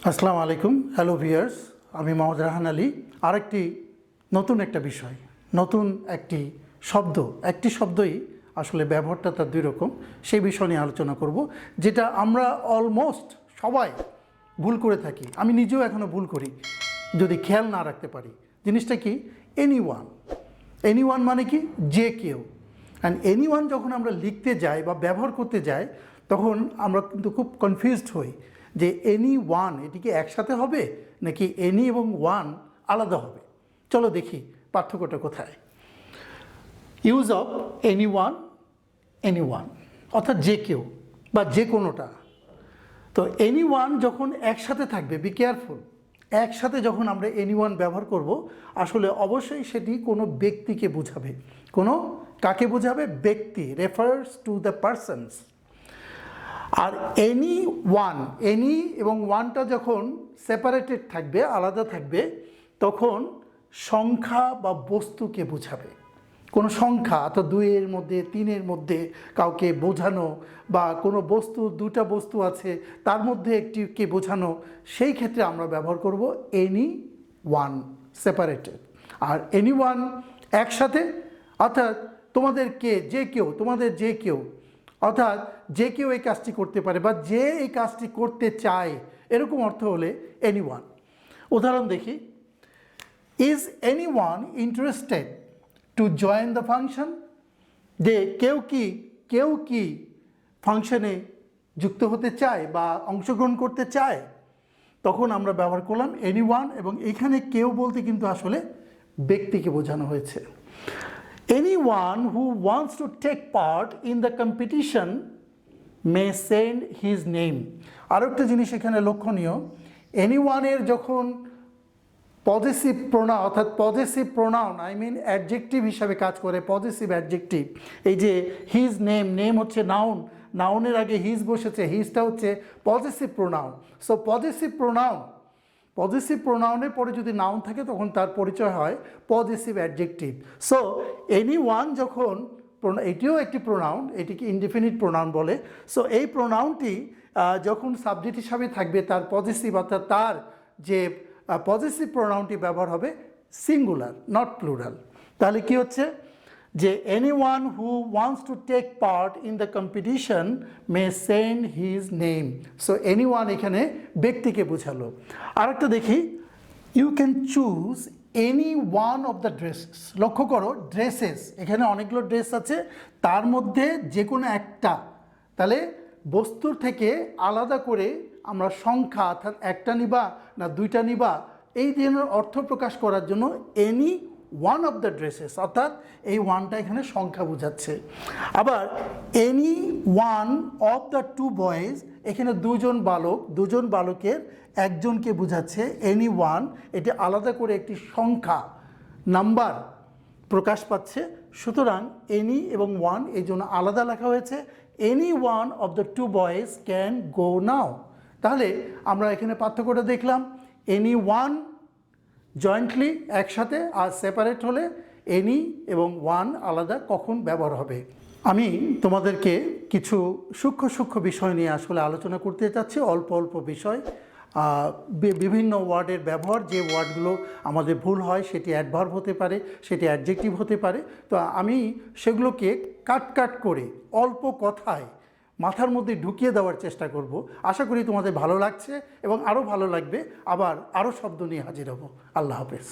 আসসালামু আলাইকুম। Hello viewers, আমি মোহাম্মদ রাহান আলী। আরেকটি নতুন একটা বিষয়, নতুন একটি শব্দই আসলে ব্যবহারটা তার দুই রকম, সেই বিষয় নিয়ে আলোচনা করব, যেটা আমরা অলমোস্ট সবাই ভুল করে থাকি। আমি নিজেও এখনও ভুল করি যদি খেয়াল না রাখতে পারি। জিনিসটা কি? এনিওয়ান। এনিওয়ান মানে কি? যে কেউ। অ্যান্ড এনিওয়ান যখন আমরা লিখতে যাই বা ব্যবহার করতে যাই, তখন আমরা কিন্তু খুব কনফিউজড হই যে এনি ওয়ান এটি কি একসাথে হবে নাকি এনি এবং ওয়ান আলাদা হবে। চলো দেখি পার্থক্যটা কোথায়। ইউজ অফ এনি ওয়ান অর্থাৎ যে কেউ বা যে কোনোটা। তো এনি ওয়ান যখন একসাথে থাকবে, বি কেয়ারফুল, একসাথে যখন আমরা এনি ওয়ান ব্যবহার করব, আসলে অবশ্যই সেটি কোনো ব্যক্তিকে বোঝাবে। কাকে বোঝাবে? ব্যক্তি, রেফার্স টু দ্য পারসনস। আর এনি ওয়ান, এনি এবং ওয়ানটা যখন সেপারেটেড থাকবে, আলাদা থাকবে, তখন সংখ্যা বা বস্তুকে বোঝাবে। কোনো সংখ্যা অর্থাৎ 2-এর মধ্যে, 3-এর মধ্যে কাউকে বোঝানো, বা কোনো বস্তু, দুটা বস্তু আছে তার মধ্যে একটিকে বোঝানো, সেই ক্ষেত্রে আমরা ব্যবহার করব এনি ওয়ান সেপারেটেড। আর এনি ওয়ান একসাথে, অর্থাৎ তোমাদের যে কেউ, অর্থাৎ যে কেউ এই কাজটি করতে পারে বা যে এই কাজটি করতে চায়, এরকম অর্থ হলে এনি ওয়ান। উদাহরণ দেখি। Is any one interested to join the function? যে কেউ কি ফাংশনে যুক্ত হতে চায় বা অংশগ্রহণ করতে চায়? তখন আমরা ব্যবহার করলাম এনি ওয়ান, এবং এখানে কেউ বলতে কিন্তু আসলে ব্যক্তিকে বোঝানো হয়েছে। Anyone who wants to take part in the competition may send his name. আরও একটা জিনিস এখানে লক্ষণীয়, এনিওয়ানের যখন পজেসিভ প্রোনাউন, অর্থাৎ পজেসিভ প্রোনাউন অ্যাডজেক্টিভ হিসাবে কাজ করে, পজেসিভ অ্যাডজেক্টিভ। এই যে হিজ নেম হচ্ছে নাউন, নাউনের আগে হিজ বসেছে, হিজটা হচ্ছে পজেসিভ প্রোনাউন। সো পজেসিভ প্রোনাউনের পরে যদি নাউন থাকে তখন তার পরিচয় হয় possessive adjective. So any one যখন, এটিও একটি প্রোনাউন, এটিকে ইনডিফিনিট প্রোনাউন বলে। সো এই প্রোনাউনটি যখন সাবজেক্ট হিসাবে থাকবে, তার পজেসিভ অর্থাৎ তার যে পজেসিভ প্রোনাউনটি ব্যবহার হবে সিঙ্গুলার, নট প্লুরাল। তাহলে কি হচ্ছে যে anyone who wants to take part in the competition may send his name. So anyone এখানে ব্যক্তিকে বোঝালো। আরেকটা দেখি, you can choose any one of the dresses. লক্ষ্য করো, ড্রেসেস, এখানে অনেকগুলো ড্রেস আছে, তার মধ্যে যে কোনো একটা। তাহলে বস্তুর থেকে আলাদা করে আমরা সংখ্যা, অর্থাৎ একটা নিবা না দুইটা নিবা, এই ধরনের অর্থ প্রকাশ করার জন্য any one of the dresses, অর্থাৎ এই ওয়ানটা এখানে সংখ্যা বোঝাচ্ছে। আবার any one of the two boys, এখানে দুজন বালকের একজনকে বোঝাচ্ছে এনি ওয়ান, এটি আলাদা করে একটি সংখ্যা, নাম্বার প্রকাশ পাচ্ছে। সুতরাং এনি এবং ওয়ান এই জন্য আলাদা লেখা হয়েছে। Any one of the two boys can go now. তাহলে আমরা এখানে পার্থক্যটা দেখলাম, এনি ওয়ান জয়েন্টলি একসাথে, আর সেপারেট হলে এনি এবং ওয়ান আলাদা কখন ব্যবহার হবে। আমি তোমাদেরকে কিছু সূক্ষ্ম বিষয় নিয়ে আসলে আলোচনা করতে চাচ্ছি, অল্প বিষয়, বিভিন্ন ওয়ার্ডের ব্যবহার, যে ওয়ার্ডগুলো আমাদের ভুল হয় সেটি অ্যাডভার্ব হতে পারে, সেটি অ্যাডজেক্টিভ হতে পারে। তো আমি সেগুলোকে কাট করে অল্প কথায় মাথার মধ্যে ঢুকিয়ে দেওয়ার চেষ্টা করব। আশা করি তোমাদের ভালো লাগছে এবং আরও ভালো লাগবে। আবার আরও শব্দ নিয়ে হাজির হব। আল্লাহ হাফেজ।